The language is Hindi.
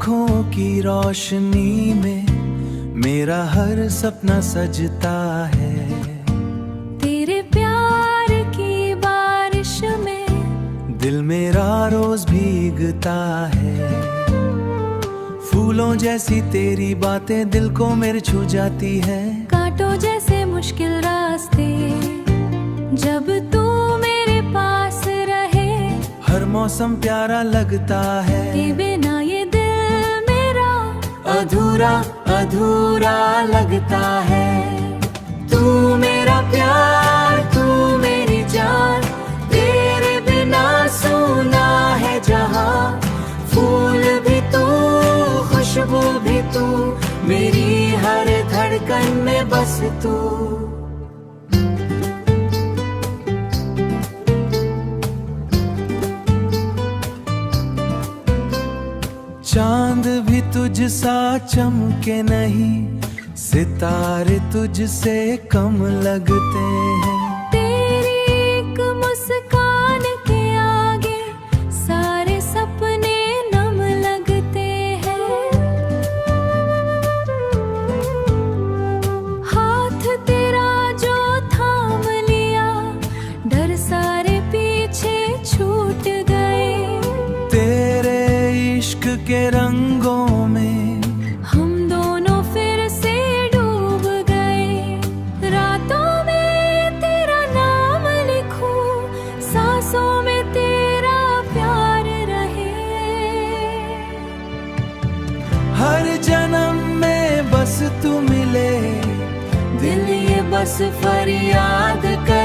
आँखों की रोशनी में मेरा हर सपना सजता है। तेरे प्यार की बारिश में दिल मेरा रोज भीगता है। फूलों जैसी तेरी बातें दिल को मेरे छू जाती है। कांटों जैसे मुश्किल रास्ते जब तू मेरे पास रहे, हर मौसम प्यारा लगता है। तेरे बिना ये दिल मेरा अधूरा अधूरा लगता है। तू मेरा प्यार, तू मेरी जान, तेरे बिना सूना है जहां। फूल भी तू, खुशबू भी तू, मेरी हर धड़कन में बस तू। चांद भी तुझ सा चमके नहीं, सितारे तुझसे कम लगते हैं। तेरी एक मुस्कान के आगे सारे सपने नम लगते हैं। हाथ तेरा जो थाम लिया, डर सारे पीछे छूट गए। तेरे इश्क के रंगों में हम दोनों फिर से डूब गए। रातों में तेरा नाम लिखूं, सांसों में तेरा प्यार रहे। हर जन्म में बस तू मिले, दिल ये बस फरियाद कर